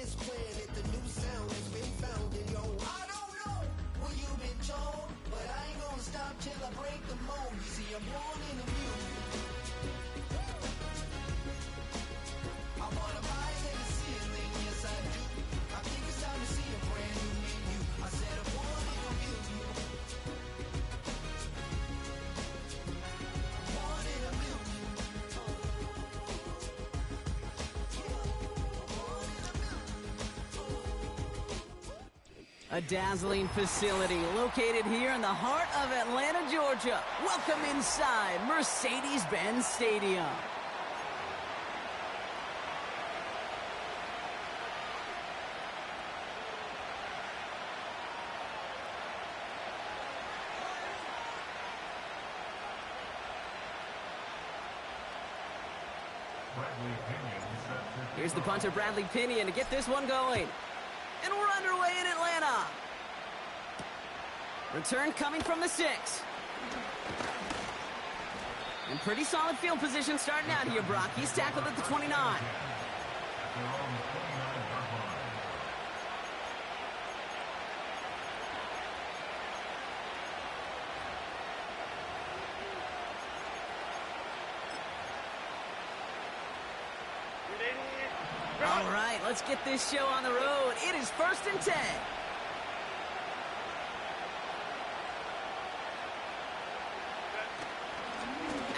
is clear that the new sound has been found. And yo, I don't know what you've been told, but I ain't gonna stop till I break the mold. You see, I'm born in the music. I wanna rise in the ceiling, yes I do. I think it's time to see a brand new menu. I said I'm born in the music. Born in the music. A dazzling facility located here in the heart of Atlanta, Georgia. Welcome inside Mercedes-Benz Stadium. Here's the punter, Bradley Pinion, to get this one going. And we're underway in Atlanta. Return coming from the 6. And pretty solid field position starting out here, Brock. He's tackled at the 29. All right, let's get this show on the road. It is 1st and 10.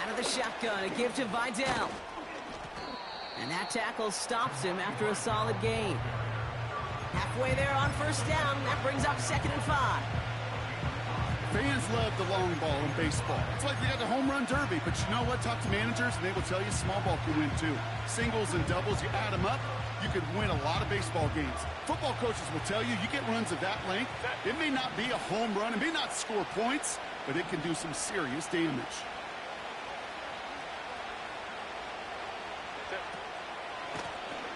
Out of the shotgun, a give to Vidal. And that tackle stops him after a solid gain. Halfway there on 1st down, that brings up 2nd and 5. Fans love the long ball in baseball. It's like they got the home run derby, but you know what? Talk to managers and they will tell you small ball can win too. Singles and doubles, you add them up, you could win a lot of baseball games. Football coaches will tell you, you get runs of that length, it may not be a home run, it may not score points, but it can do some serious damage.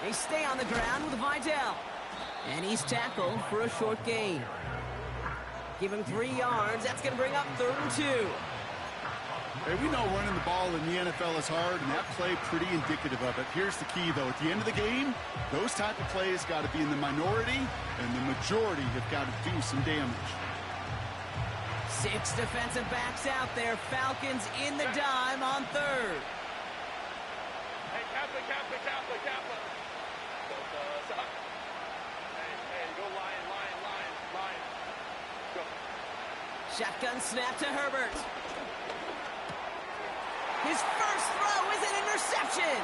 They stay on the ground with Vidal. And he's tackled for a short gain. Give him 3 yards. That's going to bring up 3rd and 2. Hey, we know running the ball in the NFL is hard, and that play pretty indicative of it. Here's the key, though. At the end of the game, those type of plays got to be in the minority, and the majority have got to do some damage. 6 defensive backs out there. Falcons in the dime on 3rd. Hey, Kappa. Hey, go Lion. Go. Shotgun snap to Herbert. His first throw is an interception.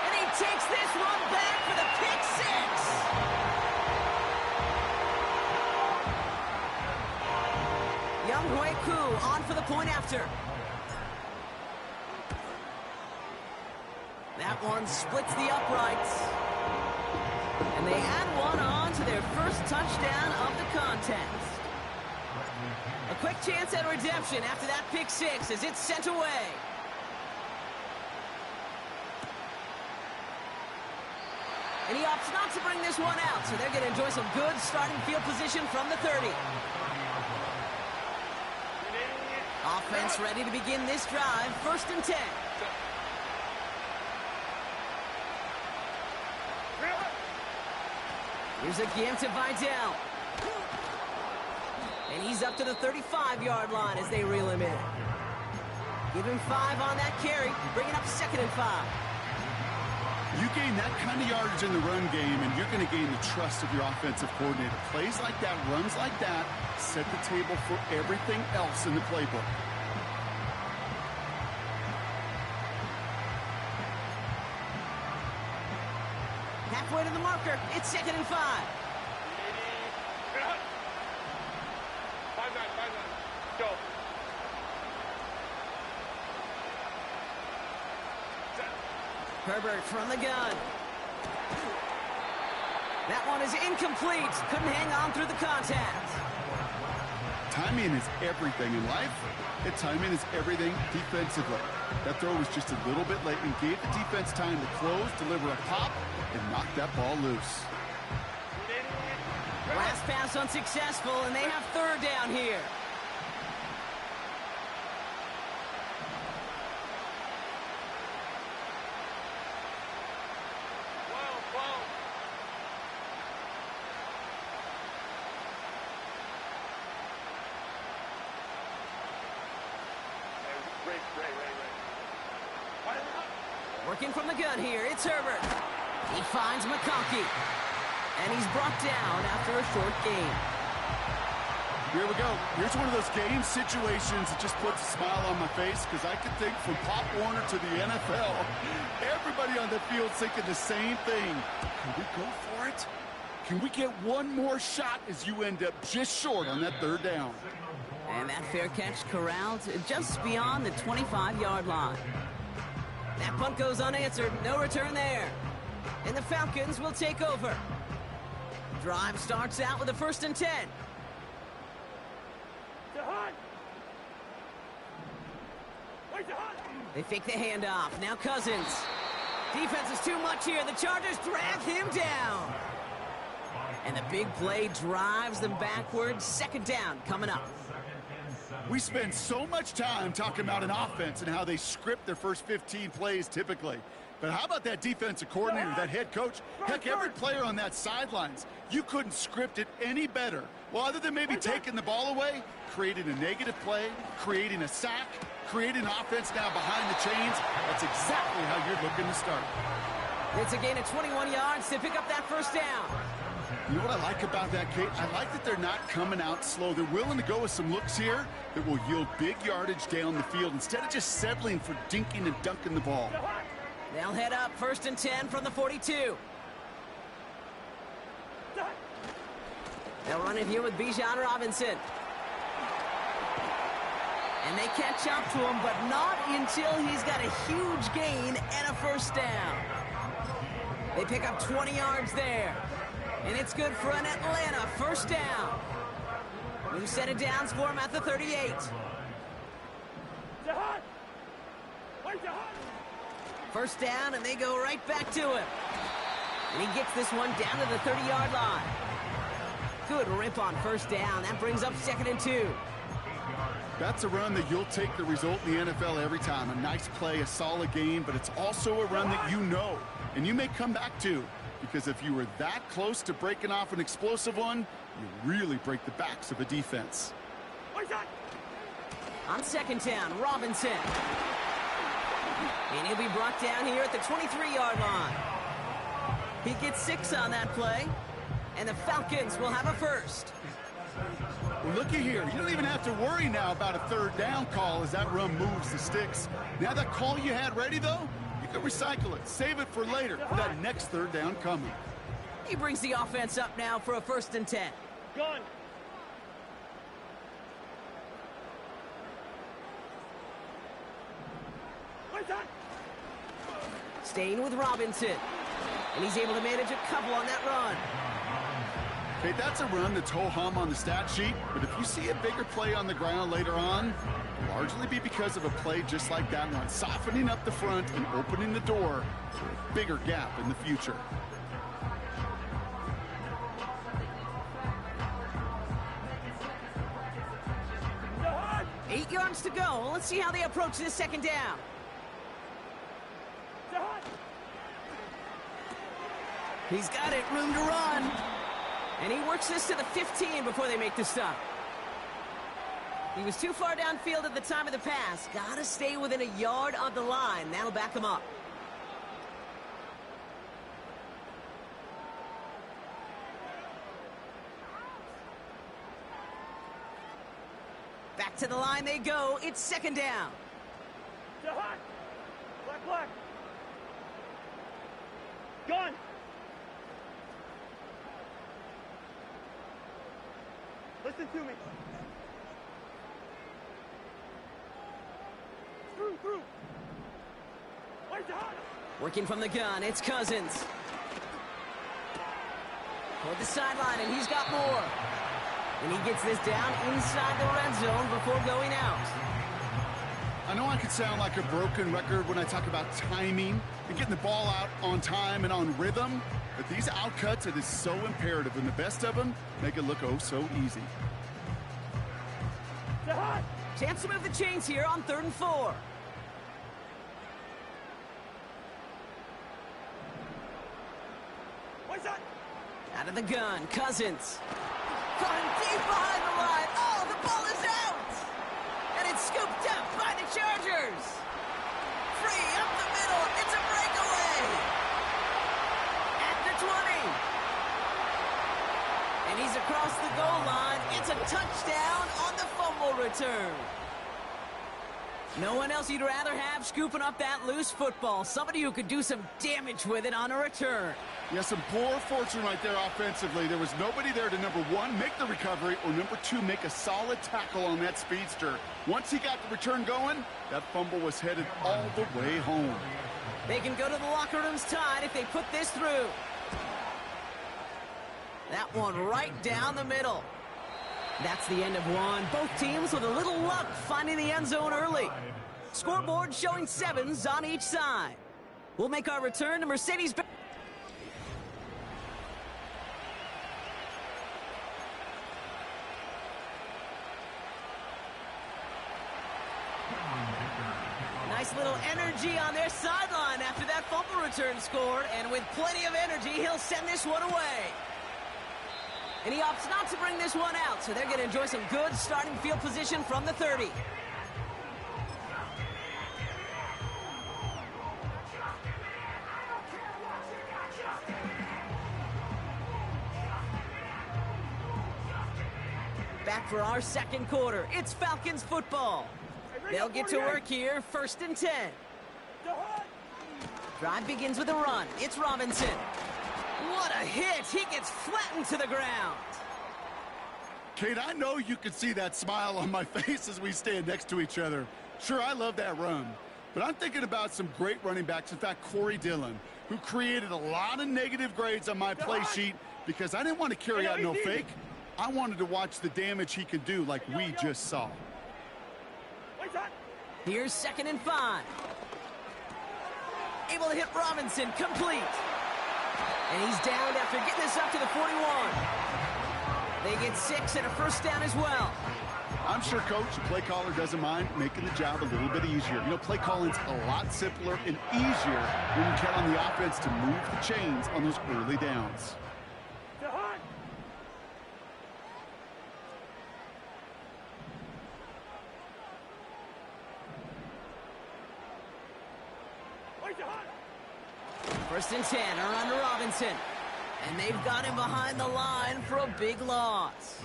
And he takes this one back for the pick 6. Young Hui Koo on for the point after. That one splits the uprights. And they add one on to their first touchdown of the contest. A quick chance at redemption after that pick 6 as it's sent away. And he opts not to bring this one out, so they're going to enjoy some good starting field position from the 30. Offense ready to begin this drive, 1st and 10. Here's a give to Vidal. And he's up to the 35-yard line as they reel him in. Give him 5 on that carry, bringing up 2nd and 5. You gain that kind of yardage in the run game, and you're going to gain the trust of your offensive coordinator. Plays like that, runs like that, set the table for everything else in the playbook. Halfway to the marker, it's 2nd and 5. 5 9. Go. Herbert from the gun. That one is incomplete. Couldn't hang on through the contact. Timing is everything in life, and timing is everything defensively. That throw was just a little bit late and gave the defense time to close, deliver a pop, and knock that ball loose. Last pass unsuccessful, and they have 3rd down here. Working from the gun here, it's Herbert. He finds McConkey. And he's brought down after a short game. Here we go. Here's one of those game situations that just puts a smile on my face, because I can think from Pop Warner to the NFL, everybody on the field thinking the same thing. Can we go for it? Can we get one more shot as you end up just short on that third down? And that fair catch corralled just beyond the 25-yard line. That punt goes unanswered. No return there. And the Falcons will take over. Drive starts out with a 1st and 10. They fake the handoff. Now Cousins. Defense is too much here. The Chargers drag him down. And the big play drives them backwards. 2nd down coming up. We spend so much time talking about an offense and how they script their first 15 plays typically. But how about that defensive coordinator, that head coach? Heck, every player on that sidelines, you couldn't script it any better. Well, other than maybe taking the ball away, creating a negative play, creating a sack, creating an offense now behind the chains. That's exactly how you're looking to start. It's a gain of 21 yards to pick up that 1st down. You know what I like about that, Kate? I like that they're not coming out slow. They're willing to go with some looks here that will yield big yardage down the field instead of just settling for dinking and dunking the ball. They'll head up 1st and 10 from the 42. They'll run it here with Bijan Robinson. And they catch up to him, but not until he's got a huge gain and a 1st down. They pick up 20 yards there. And it's good for an Atlanta 1st down. New set of downs for him at the 38. First down, and they go right back to him. And he gets this one down to the 30-yard line. Good rip on 1st down. That brings up 2nd and 2. That's a run that you'll take the result in the NFL every time. A nice play, a solid game, but it's also a run that you know and you may come back to. Because if you were that close to breaking off an explosive one, you really break the backs of a defense. On 2nd down, Robinson. And he'll be brought down here at the 23-yard line. He gets 6 on that play. And the Falcons will have a 1st. Well, looky here. You don't even have to worry now about a 3rd down call as that run moves the sticks. Now that call you had ready, though, you can recycle it. Save it for later for that next 3rd down coming. He brings the offense up now for a 1st and 10. Gun. Staying with Robinson. And he's able to manage a couple on that run. Okay, that's a run that's ho-hum on the stat sheet, but if you see a bigger play on the ground later on, it'll largely be because of a play just like that one, softening up the front and opening the door for a bigger gap in the future. Eight yards to go. Let's see how they approach this 2nd down. He's got it, room to run. And he works this to the 15 before they make the stop. He was too far downfield at the time of the pass. Got to stay within a yard of the line. That'll back him up. Back to the line they go. It's 2nd down. Black. Gun. Listen to me. Through. Working from the gun, it's Cousins. Toward the sideline, and he's got more. And he gets this down inside the red zone before going out. I know I could sound like a broken record when I talk about timing and getting the ball out on time and on rhythm, but these outcuts, it is so imperative, and the best of them make it look oh so easy. Chance to move the chains here on 3rd and 4. Out of the gun, Cousins. Going deep behind the line. Oh, the ball is out! And it's scooped up by the Chargers. return. No one else you'd rather have scooping up that loose football. Somebody who could do some damage with it on a return. Yeah, some poor fortune right there offensively. There was nobody there to, number one, make the recovery, or number two, make a solid tackle on that speedster. Once he got the return going, that fumble was headed all the way home. They can go to the locker rooms tied if they put this through. That one right down the middle. That's the end of one. Both teams with a little luck finding the end zone early. Scoreboard showing 7s on each side. We'll make our return to Mercedes-Benz. Nice little energy on their sideline after that fumble return scored, and with plenty of energy, he'll send this one away. And he opts not to bring this one out, so they're going to enjoy some good starting field position from the 30. Back for our second quarter. It's Falcons football. They'll get to work here, 1st and 10. Drive begins with a run. It's Robinson. What a hit! He gets flattened to the ground. Kate, I know you can see that smile on my face as we stand next to each other. Sure, I love that run, but I'm thinking about some great running backs. In fact, Corey Dillon, who created a lot of negative grades on my play sheet because I didn't want to carry out no fake. I wanted to watch the damage he could do like we just saw. Here's 2nd and 5. Able to hit Robinson, complete. And he's downed after getting this up to the 41. They get 6 and a 1st down as well. I'm sure, Coach, the play caller doesn't mind making the job a little bit easier. You know, play calling's a lot simpler and easier when you count on the offense to move the chains on those early downs. First and 10, a run to Robinson. And they've got him behind the line for a big loss.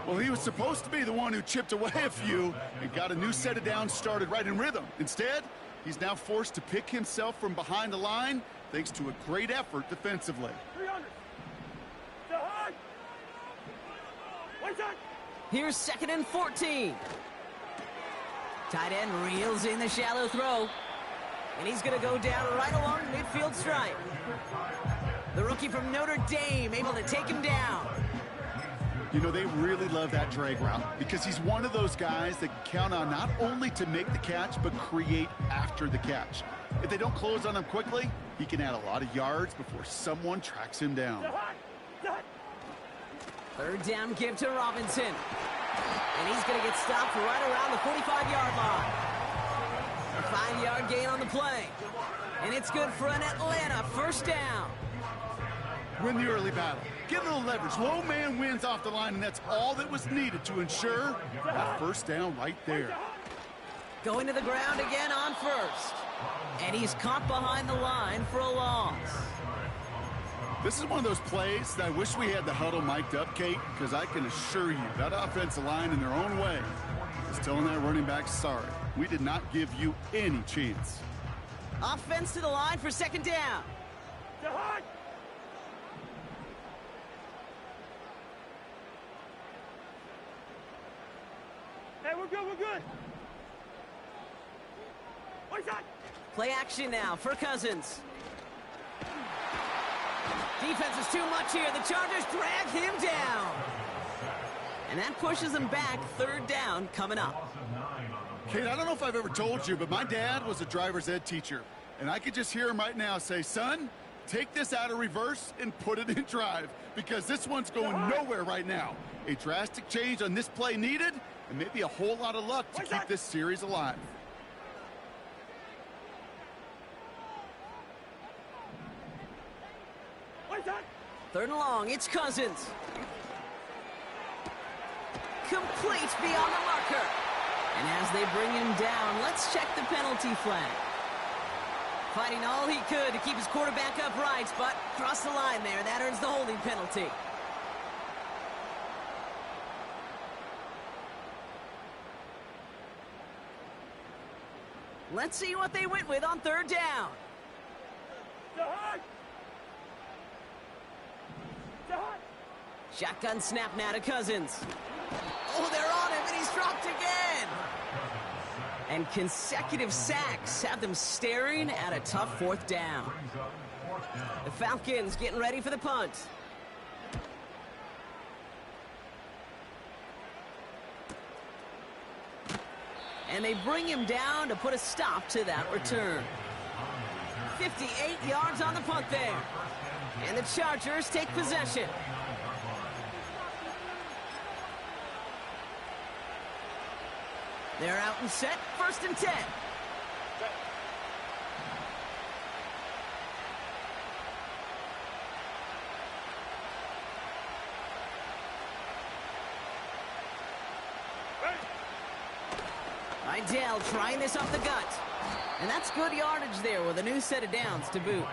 Well, he was supposed to be the one who chipped away a few and got a new set of downs started right in rhythm. Instead, he's now forced to pick himself from behind the line thanks to a great effort defensively. 300. Here's 2nd and 14. Tight end reels in the shallow throw. And he's going to go down right along the midfield stripe. The rookie from Notre Dame able to take him down. You know, they really love that drag route because he's one of those guys that can count on not only to make the catch, but create after the catch. If they don't close on him quickly, he can add a lot of yards before someone tracks him down. 3rd down give to Robinson. And he's going to get stopped right around the 45-yard line. A 5-yard gain on the play. And it's good for an Atlanta 1st down. Win the early battle. Give it a leverage. Low man wins off the line, and that's all that was needed to ensure that 1st down right there. Going to the ground again on 1st. And he's caught behind the line for a loss. This is one of those plays that I wish we had the huddle mic'd up, Kate, because I can assure you that offensive line in their own way is telling that running back, sorry, we did not give you any chance. Offense to the line for 2nd down. Hey, we're good, we're good. Play action now for Cousins. Defense is too much here. The Chargers drag him down. And that pushes them back. 3rd down coming up. Kate, I don't know if I've ever told you, but my dad was a driver's ed teacher. And I could just hear him right now say, son, take this out of reverse and put it in drive. Because this one's going nowhere right now. A drastic change on this play needed, and maybe a whole lot of luck to keep this series alive. Third and long, it's Cousins. Complete beyond the marker. And as they bring him down, let's check the penalty flag. Fighting all he could to keep his quarterback upright, but crossed the line there. That earns the holding penalty. Let's see what they went with on third down. Shotgun snap now to Cousins. Oh, they're on him, and he's dropped again. And consecutive sacks have them staring at a tough fourth down. The Falcons getting ready for the punt. And they bring him down to put a stop to that return. 58 yards on the punt there. And the Chargers take possession. They're out and set, 1st and 10. Vidal trying this off the gut. And that's good yardage there with a new set of downs to boot.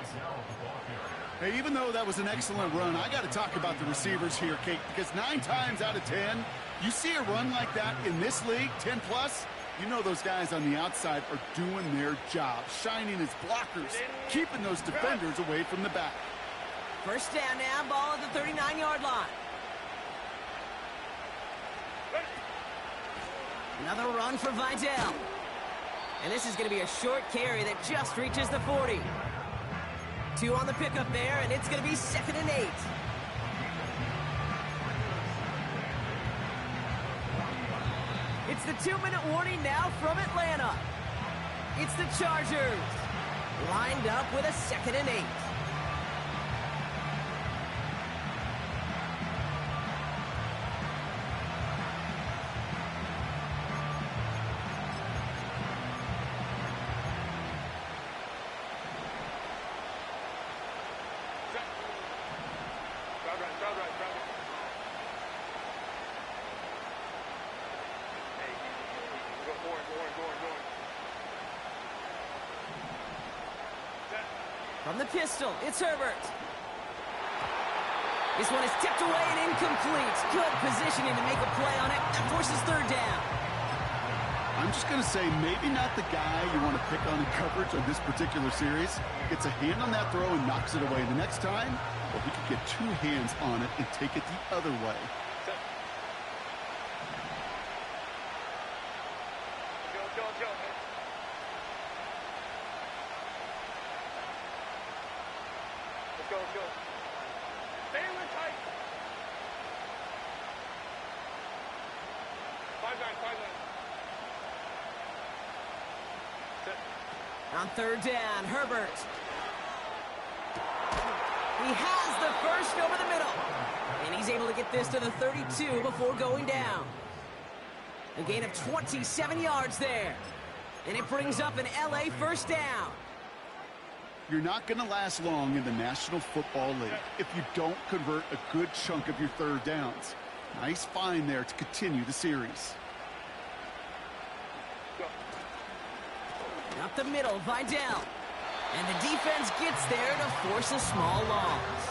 Hey, even though that was an excellent run, I got to talk about the receivers here, Kate, because 9 times out of 10, you see a run like that in this league, 10 plus, you know those guys on the outside are doing their job, shining as blockers, keeping those defenders away from the back. 1st down now, ball at the 39-yard line. Another run for Vidal. And this is going to be a short carry that just reaches the 40. 2 on the pickup there, and it's going to be 2nd and 8. It's the 2-minute warning now from Atlanta. It's the Chargers, lined up with a 2nd and 8. From the pistol, it's Herbert. This one is tipped away and incomplete. Good positioning to make a play on it. That forces 3rd down. I'm just going to say maybe not the guy you want to pick on in coverage on this particular series. Gets a hand on that throw and knocks it away. The next time, well, he could get 2 hands on it and take it the other way. Go. Stay in the tight. 5-9. On 3rd down, Herbert. He has the first over the middle. And he's able to get this to the 32 before going down. A gain of 27 yards there. And it brings up an LA 1st down. You're not going to last long in the National Football League if you don't convert a good chunk of your 3rd downs. Nice find there to continue the series. Up the middle, Vidal. And the defense gets there to force a small loss.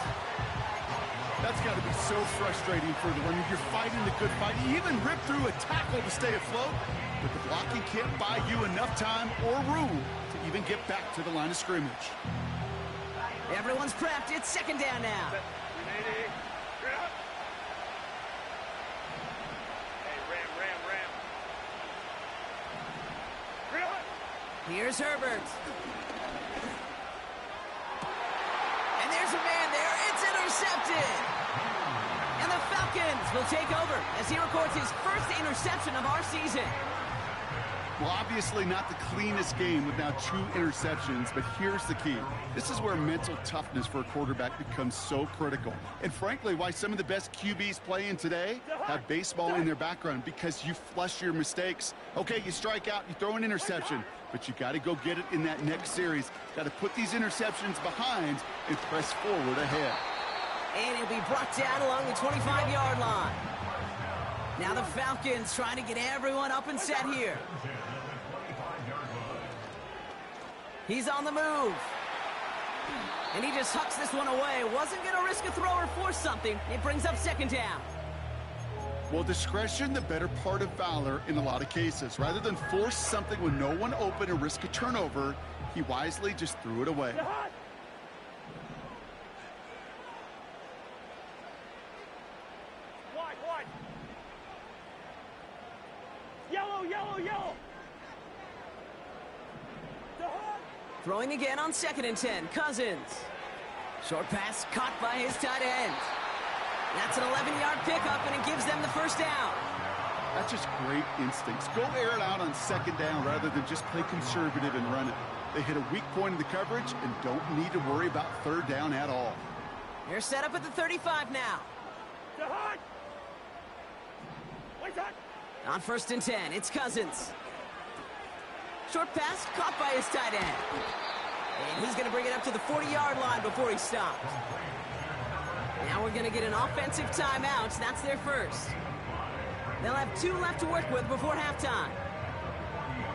That's got to be so frustrating for the runner. You're fighting the good fight. You even rip through a tackle to stay afloat, but the blocking can't buy you enough time or room to even get back to the line of scrimmage. Everyone's prepped. It's 2nd down now. Here's Herbert. And there's a man there. It's intercepted. And the Falcons will take over as he records his 1st interception of our season. Well, obviously not the cleanest game with now 2 interceptions, but here's the key. This is where mental toughness for a quarterback becomes so critical. And frankly, why some of the best QBs playing today have baseball in their background, because you flush your mistakes. Okay, you strike out, you throw an interception, but you got to go get it in that next series. Got to put these interceptions behind and press forward ahead. And he'll be brought down along the 25-yard line. Now the Falcons trying to get everyone up and set here. He's on the move. And he just hucks this one away. Wasn't going to risk a throw or force something. It brings up 2nd down. Well, discretion, the better part of valor in a lot of cases. Rather than force something with no one open and risk a turnover, he wisely just threw it away. Wide. Yellow. Throwing again on 2nd and 10. Cousins. Short pass caught by his tight end. That's an 11-yard pickup, and it gives them the first down. That's just great instincts. Go air it out on 2nd down rather than just play conservative and run it. They hit a weak point in the coverage and don't need to worry about 3rd down at all. They're set up at the 35 now. On 1st and 10, it's Cousins. Short pass caught by his tight end. And he's going to bring it up to the 40-yard line before he stops. Now we're going to get an offensive timeout. That's their first. They'll have 2 left to work with before halftime.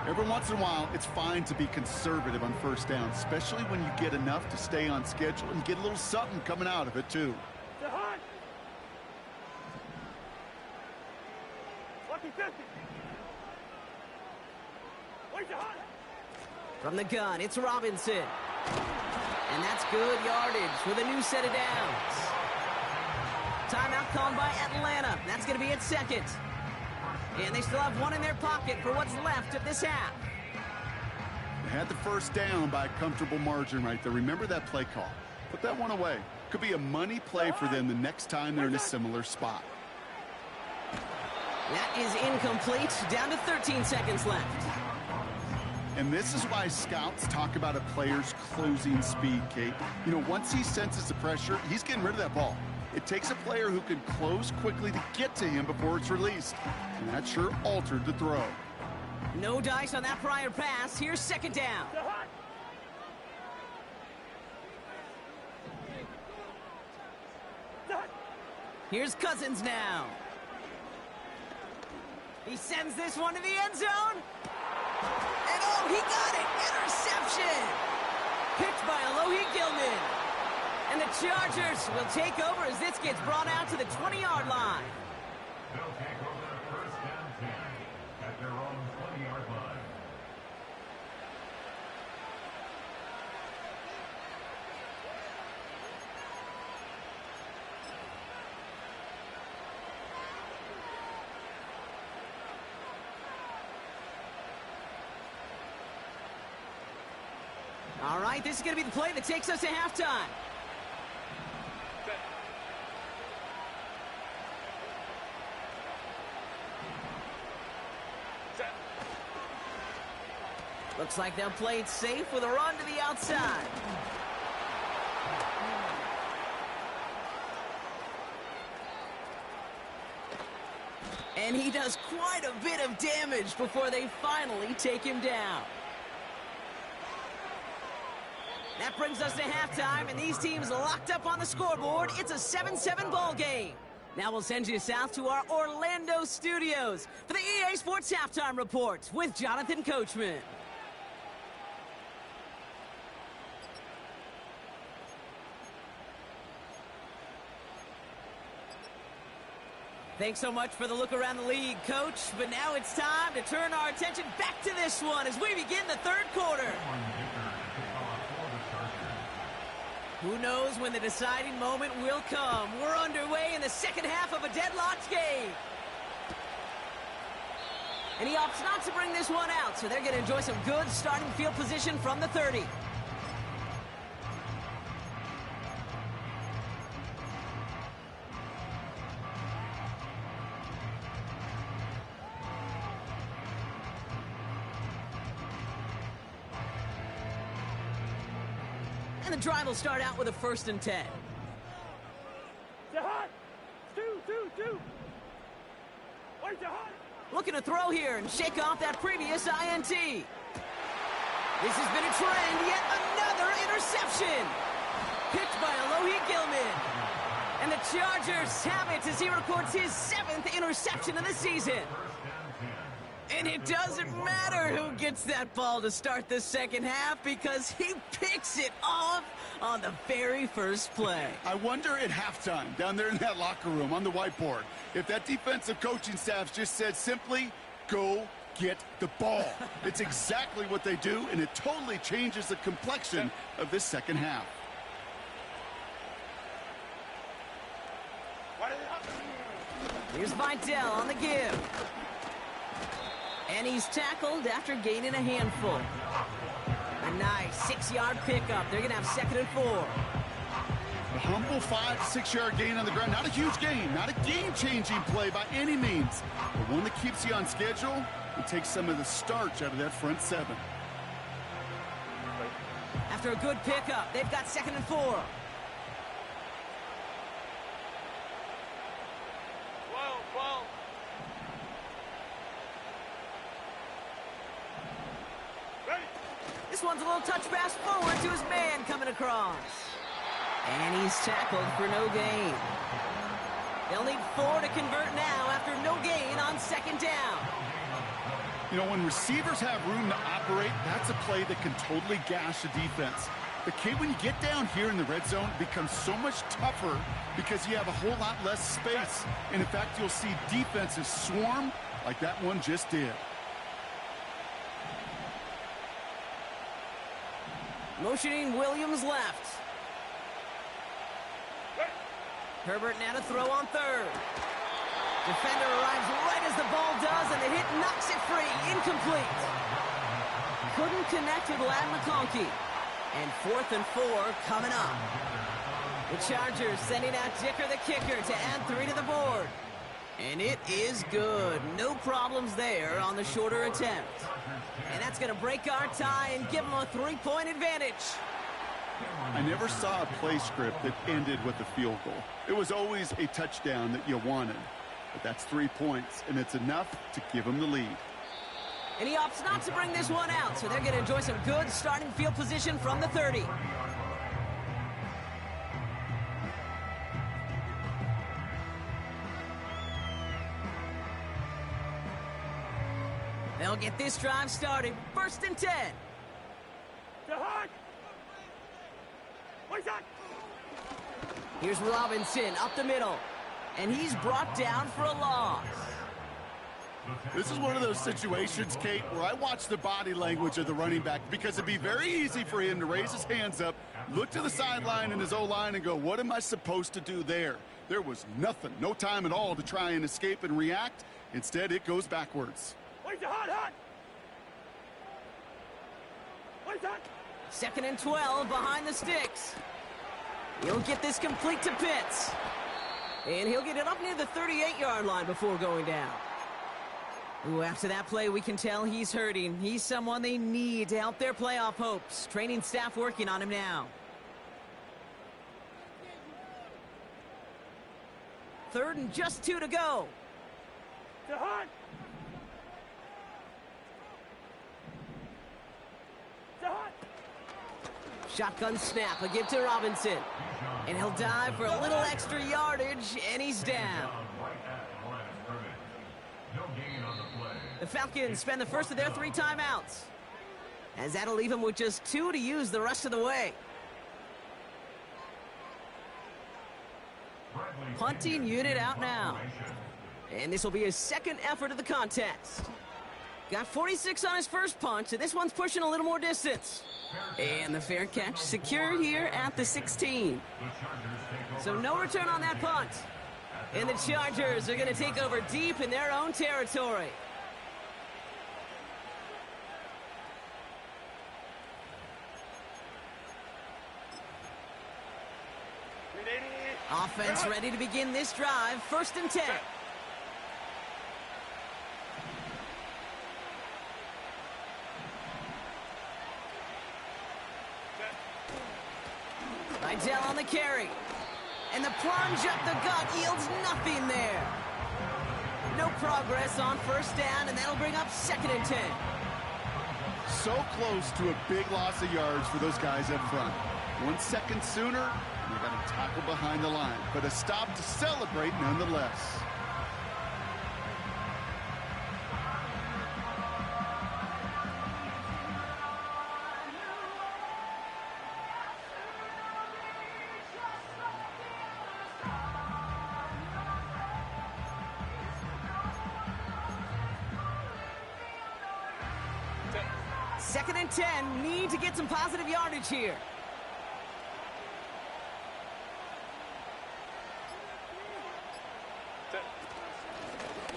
Every once in a while, it's fine to be conservative on 1st down, especially when you get enough to stay on schedule and get a little something coming out of it, too. From the gun, it's Robinson. And that's good yardage with a new set of downs. Timeout called by Atlanta. That's going to be at 2nd. And they still have 1 in their pocket for what's left of this half. They had the 1st down by a comfortable margin right there. Remember that play call. Put that one away. Could be a money play for them the next time they're in a similar spot. That is incomplete. Down to 13 seconds left. And this is why scouts talk about a player's closing speed, Kate. You know, once he senses the pressure, he's getting rid of that ball. It takes a player who can close quickly to get to him before it's released. And that sure altered the throw. No dice on that prior pass. Here's 2nd down. Here's Cousins now. He sends this one to the end zone. And oh, he got it! Interception! Picked by Alohi Gilman. And the Chargers will take over as this gets brought out to the 20-yard line. They'll take over the 1st and 10 at their own 20-yard line. All right, this is going to be the play that takes us to halftime. Looks like they'll play it safe with a run to the outside. And he does quite a bit of damage before they finally take him down. That brings us to halftime, and these teams locked up on the scoreboard. It's a 7-7 ball game. Now we'll send you south to our Orlando studios for the EA Sports Halftime Report with Jonathan Coachman. Thanks so much for the look around the league, Coach. But now it's time to turn our attention back to this one as we begin the 3rd quarter. Who knows when the deciding moment will come? We're underway in the 2nd half of a deadlocked game. And he opts not to bring this one out, so they're going to enjoy some good starting field position from the 30. And the drive will start out with a 1st and 10. Looking to throw here and shake off that previous INT. This has been a trend, yet another interception. Picked by Alohi Gilman. And the Chargers have it as he records his 7th interception of the season. And it doesn't matter who gets that ball to start the second half because he picks it off on the very first play. I wonder at halftime, down there in that locker room on the whiteboard, if that defensive coaching staff just said simply, go get the ball. It's exactly what they do, and it totally changes the complexion of this second half. Here's Vidal on the give. And he's tackled after gaining a handful. A nice 6-yard pickup. They're going to have 2nd and 4. A humble 5 to 6 yard gain on the ground. Not a huge gain, not a game-changing play by any means, but one that keeps you on schedule and takes some of the starch out of that front 7. After a good pickup, they've got 2nd and 4. 12. Ready. This one's a little touch pass forward to his man coming across. And he's tackled for no gain. They'll need 4 to convert now after no gain on 2nd down. You know, when receivers have room to operate, that's a play that can totally gash a defense. But, Kate, when you get down here in the red zone, it becomes so much tougher because you have a whole lot less space. And, in fact, you'll see defenses swarm like that one just did. Motioning Williams left. Herbert now to throw on 3rd. Defender arrives right as the ball does, and the hit knocks it free. Incomplete. Couldn't connect with Ladd McConkey. And 4th and 4 coming up. The Chargers sending out Dicker the kicker to add 3 to the board. And it is good. No problems there on the shorter attempt. And that's going to break our tie and give them a 3-point advantage. I never saw a play script that ended with a field goal. It was always a touchdown that you wanted. But that's 3 points, and it's enough to give them the lead. And he opts not to bring this one out, so they're going to enjoy some good starting field position from the 30. They'll get this drive started. 1st and 10. Here's Robinson up the middle. And he's brought down for a loss. This is one of those situations, Kate, where I watch the body language of the running back because it'd be very easy for him to raise his hands up, look to the sideline in his O-line and go, what am I supposed to do there? There was nothing, no time at all to try and escape and react. Instead, it goes backwards. 2nd and 12 behind the sticks. He'll get this complete to Pitts. And he'll get it up near the 38-yard line before going down. Ooh, after that play, we can tell he's hurting. He's someone they need to help their playoff hopes. Training staff working on him now. 3rd and just 2 to go. Shotgun snap, a give to Robinson. And he'll dive for a little extra yardage, and he's down. The Falcons spend the first of their 3 timeouts, as that'll leave them with just 2 to use the rest of the way. Punting unit out now. And this will be his 2nd effort of the contest. Got 46 on his first punch, and this one's pushing a little more distance. And the fair catch secured here at the 16. So no return on that punt. And the Chargers are going to take over deep in their own territory. Offense ready to begin this drive. 1st and 10. Vidal on the carry. And the plunge up the gut yields nothing there. No progress on 1st down, and that'll bring up 2nd and 10. So close to a big loss of yards for those guys up front. 1 second sooner, and they got a tackle behind the line. But a stop to celebrate nonetheless. 2nd and 10. Need to get some positive yardage here.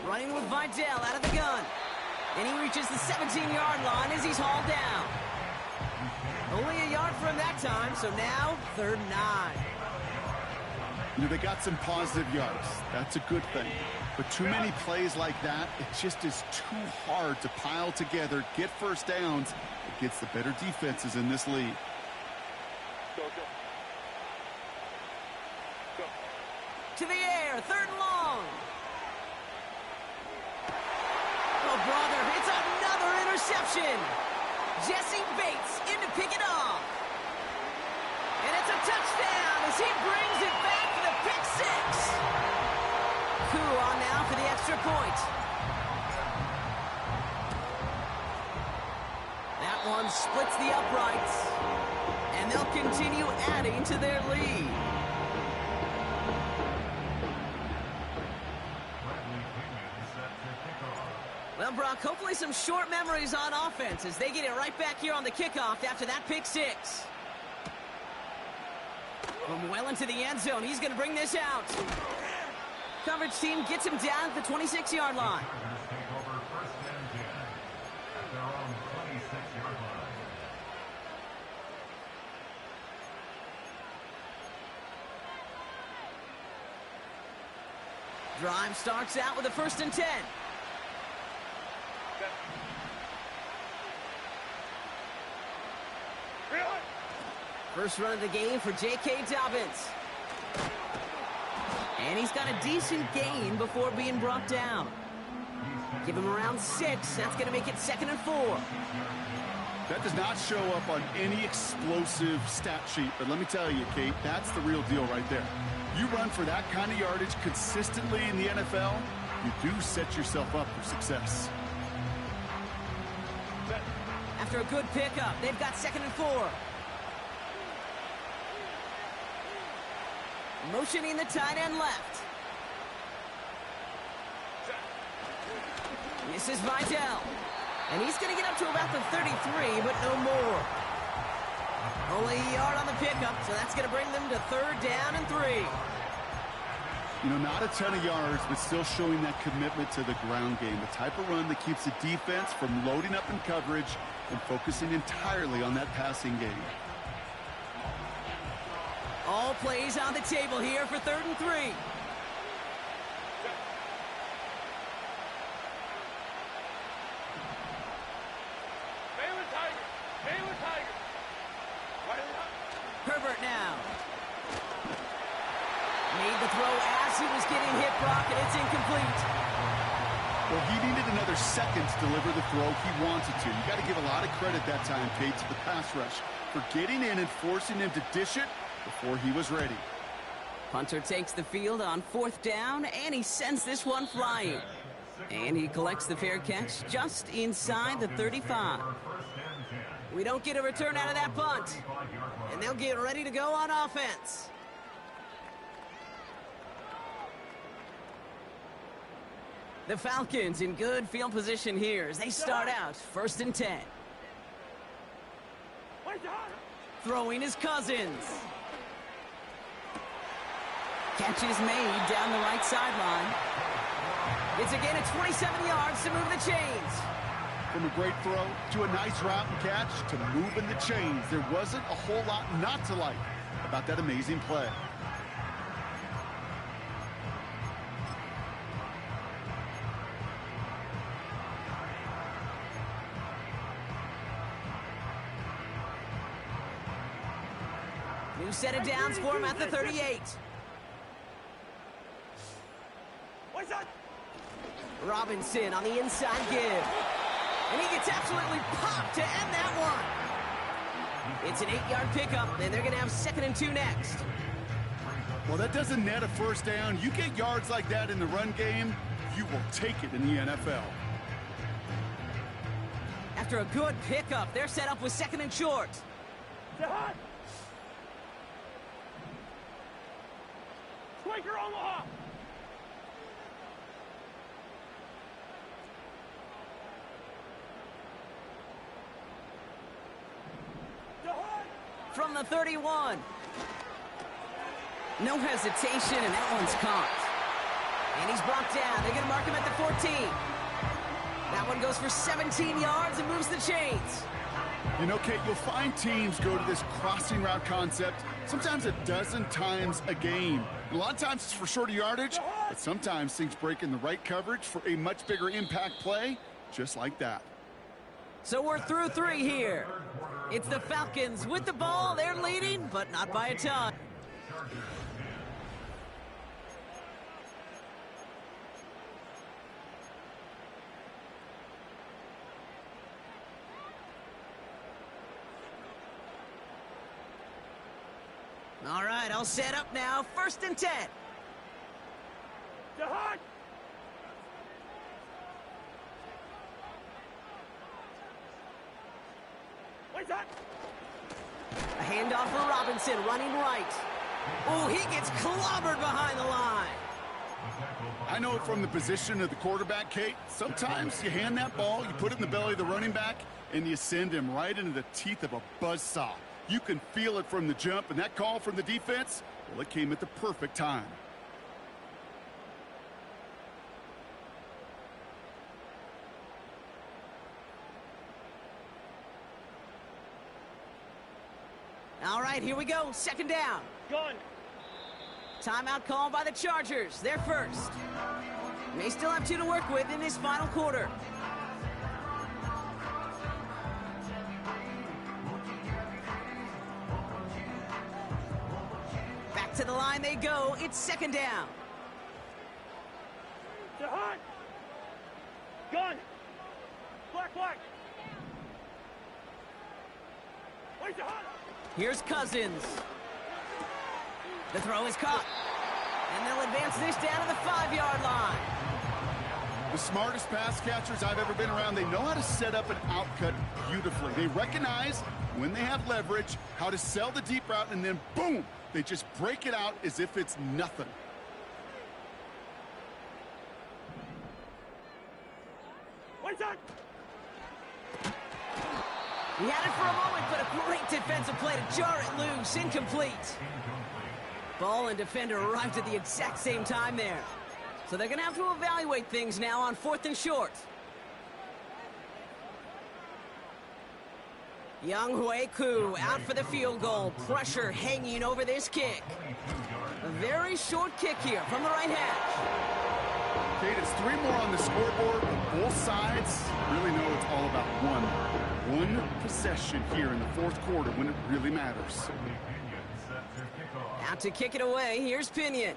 Running with Vidal out of the gun. And he reaches the 17-yard line as he's hauled down. Only a yard for him that time, so now 3rd and 9. You know, they got some positive yards. That's a good thing. But too many plays like that, it just is too hard to pile together, get first downs against the better defenses in this league. Go, go. Go. To the air, 3rd and long. Oh, brother, it's another interception. Jesse Bates in to pick it off. And it's a touchdown as he brings it back for the pick 6. Coup on now for the extra point. That one splits the uprights. And they'll continue adding to their lead. Well, Brock, hopefully some short memories on offense as they get it right back here on the kickoff after that pick 6. From well into the end zone, he's going to bring this out. Coverage team gets him down at the 26-yard line. Drive starts out with a 1st and 10. First run of the game for J.K. Dobbins. And he's got a decent gain before being brought down. Give him around 6. That's going to make it 2nd and 4. That does not show up on any explosive stat sheet. But let me tell you, Kate, that's the real deal right there. You run for that kind of yardage consistently in the NFL, you do set yourself up for success. After a good pickup, they've got 2nd and 4. Motioning the tight end left. This is Vidal. And he's going to get up to about the 33, but no more. Only a yard on the pickup, so that's going to bring them to 3rd down and 3. You know, not a ton of yards, but still showing that commitment to the ground game. The type of run that keeps the defense from loading up in coverage and focusing entirely on that passing game. All plays on the table here for 3rd and 3. Baylor Tiger! Baylor Tiger! Herbert now. Made the throw as he was getting hit, Brock, and it's incomplete. Well, he needed another second to deliver the throw he wanted to. You got to give a lot of credit that time, Kate, to the pass rush for getting in and forcing him to dish it before he was ready. Hunter takes the field on 4th down, and he sends this one flying. And he collects the fair catch just inside the 35. We don't get a return out of that punt. And they'll get ready to go on offense. The Falcons in good field position here as they start out 1st and 10. Throwing his Cousins. Catch is made down the right sideline. It's again at 27 yards to move the chains. From a great throw to a nice route and catch to moving the chains, there wasn't a whole lot not to like about that amazing play. New set of downs for him at the 38. Robinson on the inside give. And he gets absolutely popped to end that one. It's an 8-yard pickup, and they're going to have 2nd and 2 next. Well, that doesn't net a first down. You get yards like that in the run game, you will take it in the NFL. After a good pickup, they're set up with 2nd and short. Quaker Omaha! from the 31. No hesitation, and that one's caught. And he's brought down. They're going to mark him at the 14. That one goes for 17 yards and moves the chains. You know, Kate, you'll find teams go to this crossing route concept sometimes a dozen times a game. And a lot of times it's for shorter yardage, but sometimes things break in the right coverage for a much bigger impact play, just like that. So we're through 3 here. It's the Falcons with the ball. They're leading, but not by a ton. All right, I'll set up now. 1st and 10. Jihad! Wait, that! A handoff for Robinson, running right. Oh, he gets clobbered behind the line. I know from the position of the quarterback, Kate, sometimes you hand that ball, you put it in the belly of the running back, and you send him right into the teeth of a buzzsaw. You can feel it from the jump, and that call from the defense, well, it came at the perfect time. All right, here we go. 2nd down. Gun! Timeout called by the Chargers. They're first. They still have 2 to work with in this final quarter. Back to the line they go. It's 2nd down. Jihad! Gun! Black! Wait, Jihad! Here's Cousins. The throw is caught. And they'll advance this down to the 5-yard line. The smartest pass catchers I've ever been around, they know how to set up an outcut beautifully. They recognize when they have leverage, how to sell the deep route, and then boom, they just break it out as if it's nothing. Wait, that! He had it for a moment, but a great defensive play to jar it loose. Incomplete. Ball and defender arrived at the exact same time there. So they're going to have to evaluate things now on 4th and short. Young Hui Koo out for the field goal. Pressure hanging over this kick. A very short kick here from the right hash. Kate, it's 3 more on the scoreboard, but both sides really know it's all about one possession here in the 4th quarter when it really matters. Out to kick it away, here's Pinion.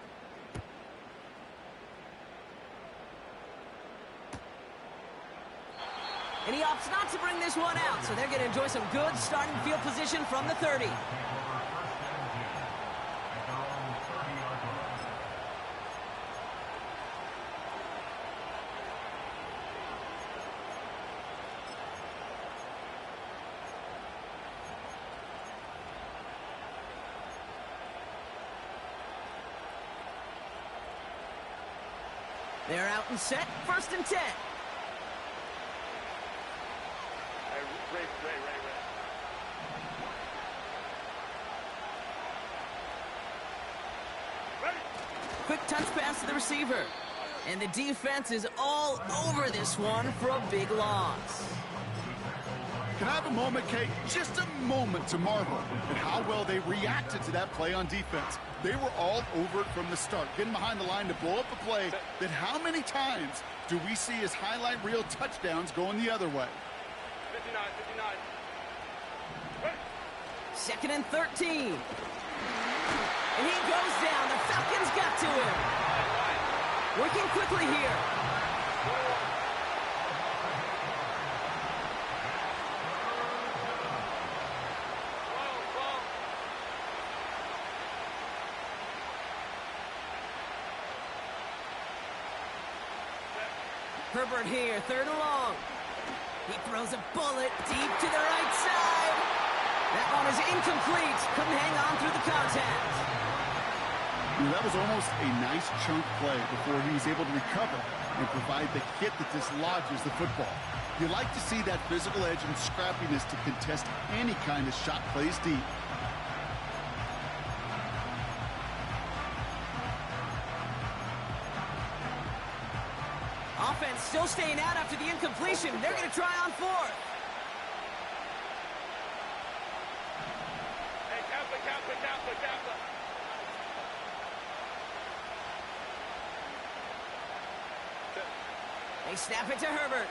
And he opts not to bring this one out, so they're going to enjoy some good starting field position from the 30. They're out and set, 1st and 10. Ray. Ready? Quick touch pass to the receiver. And the defense is all over this one for a big loss. Can I have a moment, Kate? Just a moment to marvel at how well they reacted to that play on defense. They were all over it from the start, getting behind the line to blow up a play that how many times do we see as highlight reel touchdowns going the other way? 59. Ready? 2nd and 13. And he goes down. The Falcons got to him. Working quickly here. Herbert here, 3rd and long. He throws a bullet deep to the right side. That one is incomplete. Couldn't hang on through the contact. That was almost a nice chunk play before he was able to recover and provide the hit that dislodges the football. You like to see that physical edge and scrappiness to contest any kind of shot plays deep. still staying out after the incompletion. They're going to try on fourth. Hey, Kappa. They snap it to Herbert.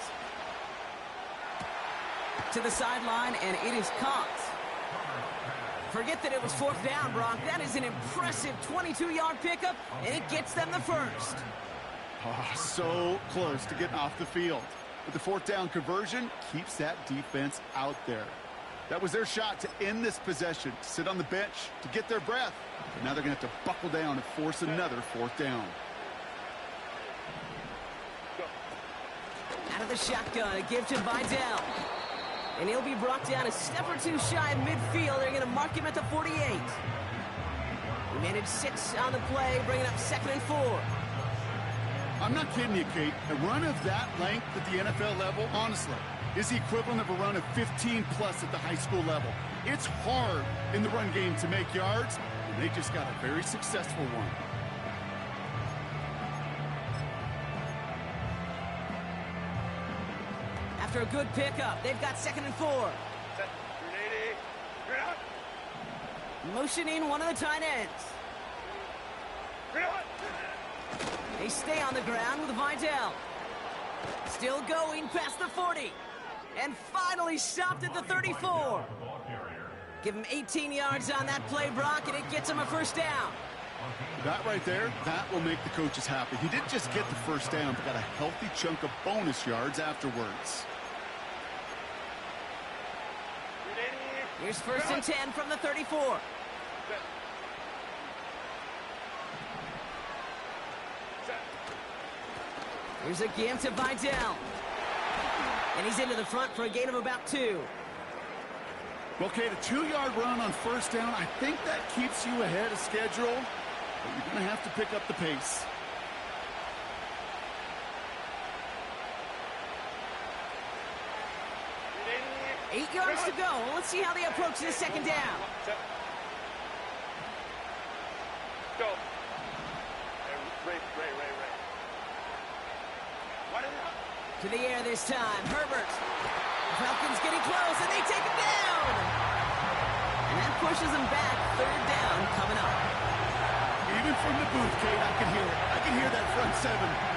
To the sideline, and it is caught. Forget that it was fourth down, Brock. That is an impressive 22-yard pickup, and it gets them the first. Oh, so close to getting off the field. But the fourth down conversion keeps that defense out there. That was their shot to end this possession, to sit on the bench, to get their breath. But now they're going to have to buckle down and force another fourth down. Out of the shotgun, a give to Vidal. And he'll be brought down a step or two shy of midfield. They're going to mark him at the 48. He managed 6 on the play, bringing up 2nd and 4. I'm not kidding you, Kate. A run of that length at the NFL level, honestly, is the equivalent of a run of 15-plus at the high school level. It's hard in the run game to make yards, and they just got a very successful one. After a good pickup, they've got 2nd and 4. Set. Grenade. Grenade out. Motioning one of the tight ends. Grenade out. They stay on the ground with Vidal. Still going past the 40. And finally stopped at the 34. Give him 18 yards on that play, Brock, and it gets him a first down. That right there, that will make the coaches happy. He didn't just get the first down, but got a healthy chunk of bonus yards afterwards. Here's 1st and 10 from the 34. Here's a give to Vidal. And he's into the front for a gain of about 2. Well, Kate, a 2-yard run on first down, I think that keeps you ahead of schedule, but you're going to have to pick up the pace. Grenade. 8 yards to go. Let's see how they approach this 2nd down. Set. Go. Ray. What is it? To the air this time. Herbert. The Falcons getting close, and they take him down. And that pushes them back. 3rd down coming up. Even from the booth, Kate, I can hear it. I can hear that front 7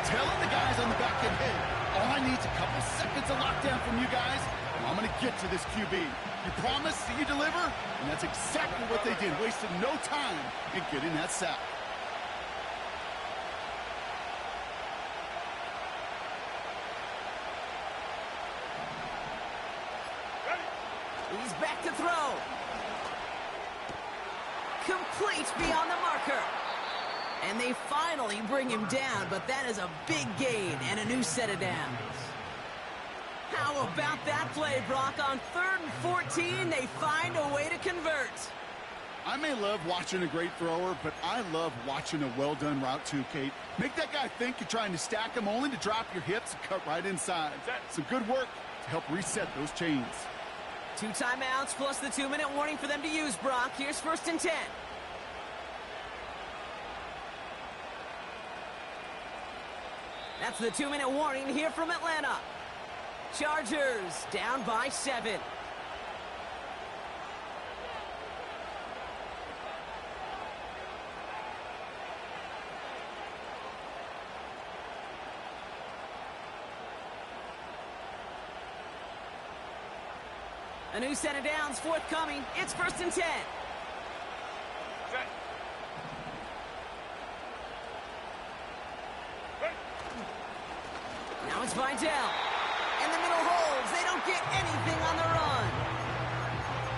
telling the guys on the back end, hey, all I need is a couple seconds of lockdown from you guys, and I'm going to get to this QB. You promise that you deliver? And that's exactly what they did. Wasted no time in getting that sack. He's back to throw. Complete beyond the marker. And they finally bring him down, but that is a big gain and a new set of downs. How about that play, Brock? On 3rd and 14, they find a way to convert. I may love watching a great thrower, but I love watching a well-done route too, Kate. Make that guy think you're trying to stack him only to drop your hips and cut right inside. Some good work to help reset those chains. 2 timeouts plus the 2-minute warning for them to use, Brock. Here's 1st and 10. That's the 2-minute warning here from Atlanta. Chargers down by 7. A new set of downs forthcoming. It's 1st and 10. Set. Now it's Vidal. In the middle holds. They don't get anything on the run.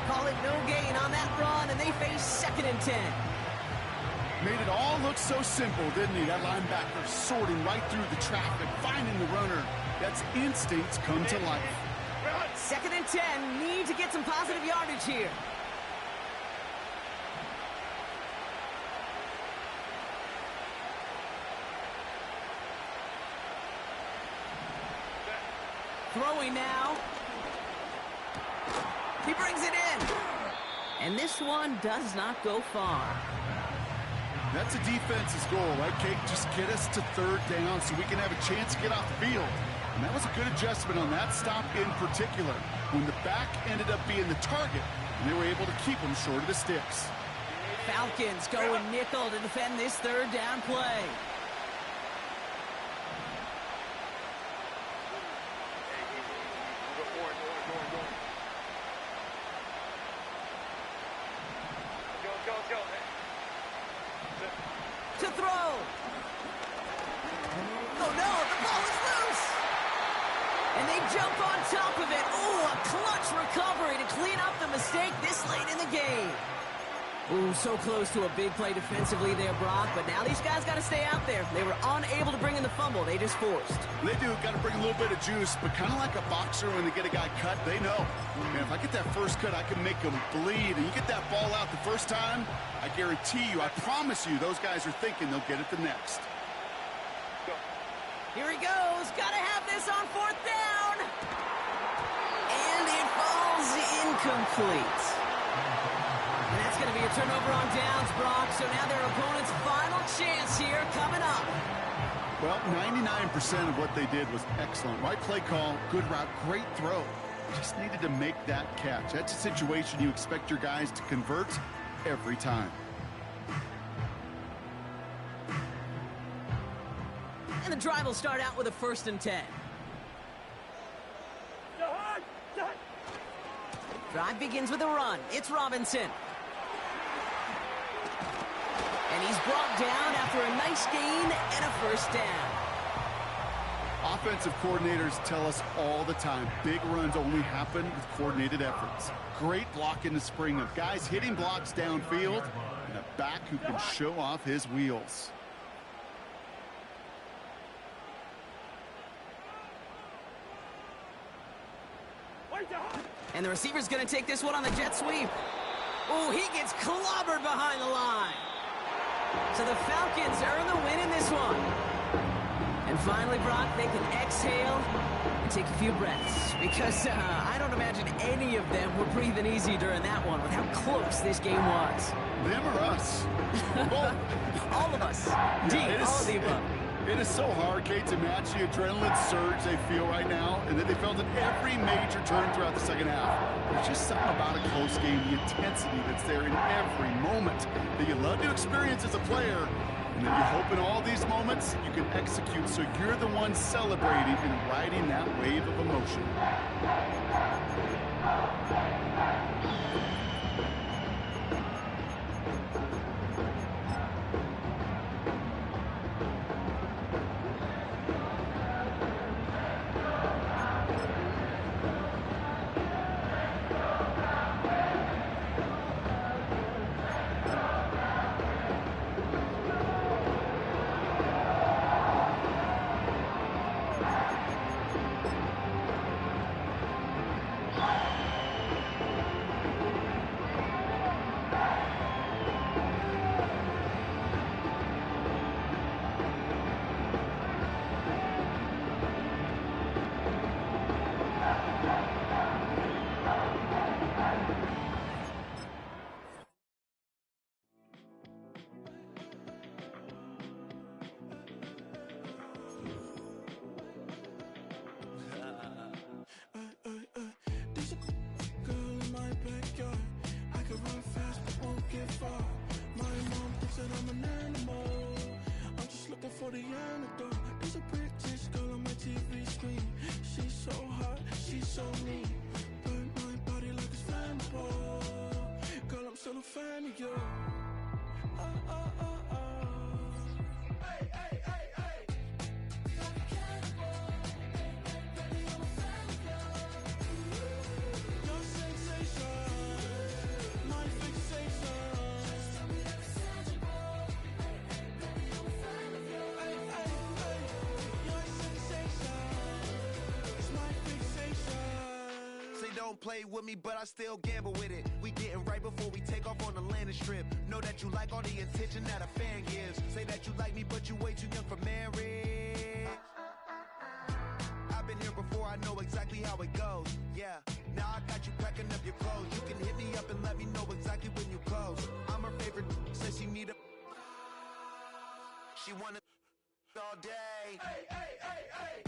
Call it no gain on that run, and they face 2nd and 10. Made it all look so simple, didn't he? That linebacker sorting right through the traffic, finding the runner. That's instincts come to life. 2nd and 10. Need to get some positive yardage here. Throwing now. He brings it in. And this one does not go far. That's a defense's goal, right, Kate? Just get us to third down so we can have a chance to get off the field. And that was a good adjustment on that stop in particular, when the back ended up being the target, and they were able to keep him short of the sticks. Falcons going nickel to defend this third down play. To throw. Oh no, the ball is loose. And they jump on top of it. Ooh, a clutch recovery to clean up the mistake this late in the game. Ooh, so close to a big play defensively there, Brock, but now these guys got to stay out there. They were unable to bring in the fumble. They just forced. They do. Got to bring a little bit of juice, but kind of like a boxer when they get a guy cut, they know. Man, if I get that first cut, I can make them bleed. And you get that ball out the first time, I guarantee you, I promise you, those guys are thinking they'll get it the next. Here he goes. Got to have this on fourth down. And it falls incomplete. And that's going to be a turnover on downs, Brock. So now their opponent's final chance here coming up. Well, 99% of what they did was excellent. Right play call, good route, great throw. Just needed to make that catch. That's a situation you expect your guys to convert every time. And the drive will start out with a 1st and 10. Drive begins with a run. It's Robinson. And he's brought down after a nice gain and a 1st down. Offensive coordinators tell us all the time, big runs only happen with coordinated efforts. Great block in the spring of guys hitting blocks downfield and a back who can show off his wheels. And the receiver's going to take this one on the jet sweep. Oh, he gets clobbered behind the line. So the Falcons earn the win in this one. And finally, Brock, they can exhale and take a few breaths. Because I don't imagine any of them were breathing easy during that one with how close this game was. Them or us? Both. All of us. Indeed, all of the above. It is so hard, Kate, to match the adrenaline surge they feel right now, and that they felt at every major turn throughout the second half. There's just something about a close game, the intensity that's there in every moment that you love to experience as a player, and that you hope in all these moments you can execute so you're the one celebrating and riding that wave of emotion. For the antidote, there's a British girl on my TV screen. She's so hot, she's so mean. Burn my body like it's flammable. Girl, I'm still a fan of you. Hey, hey, hey, hey. Like a cannibal. Baby, I'm a fan of you. Your sensation, my fixation. Just tell me that it's tangible. Baby, I'm a fan of you. Don't play with me, but I still gamble with it. We getting right before we take off on the landing strip. Know that you like all the attention that a fan gives. Say that you like me, but you way too young for marriage. I've been here before, I know exactly how it goes. Yeah, now I got you packing up your clothes. You can hit me up and let me know exactly when you close. I'm her favorite, says she need a you wanna all day. Hey, hey, hey, hey.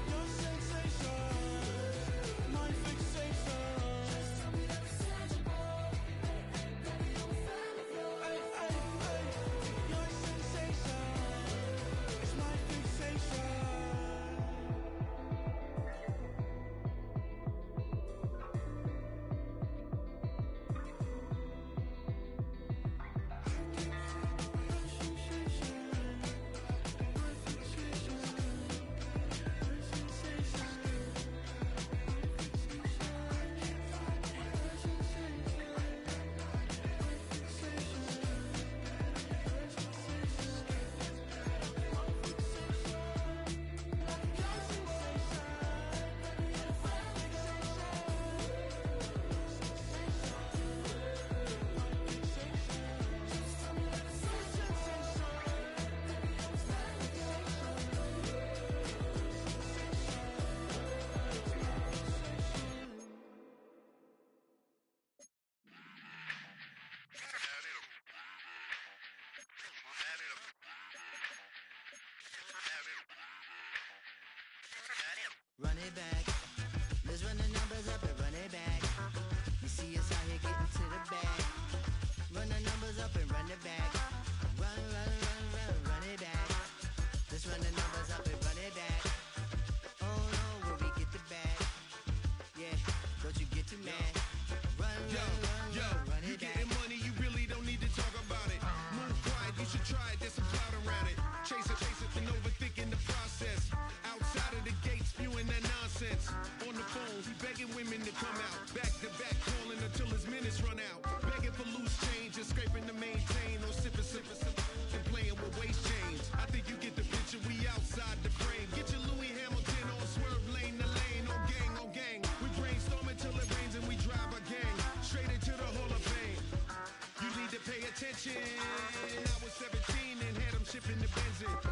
Your sensation, my fixation. Hey, hey, hey. Your sensation is my fixation. Run it back. Let's run the numbers up and run it back. You see us out here getting to the bag. Run the numbers up and run it back. Run, run, run, run, run it back. Let's run the numbers up and run it back. Oh no, where we get the bag. Yeah, don't you get too mad. Run, run, run, run, run you it back. getting money, you really don't need to talk about it. Move quiet, you should try it, there's some clout around it. Chase it, and overthinking the process. Outside of the gate, spewing that nonsense. On the phone, he begging women to come out. Back to back, calling until his minutes run out. Begging for loose change and scraping to maintain. Or sipping, and playing with waist chains. I think you get the picture, we outside the frame. Get your Louis Hamilton on swerve lane to lane. On gang. We brainstorm until it rains and we drive our gang straight into the Hall of Fame. You need to pay attention. I was 17 and had them shipping the Benz in.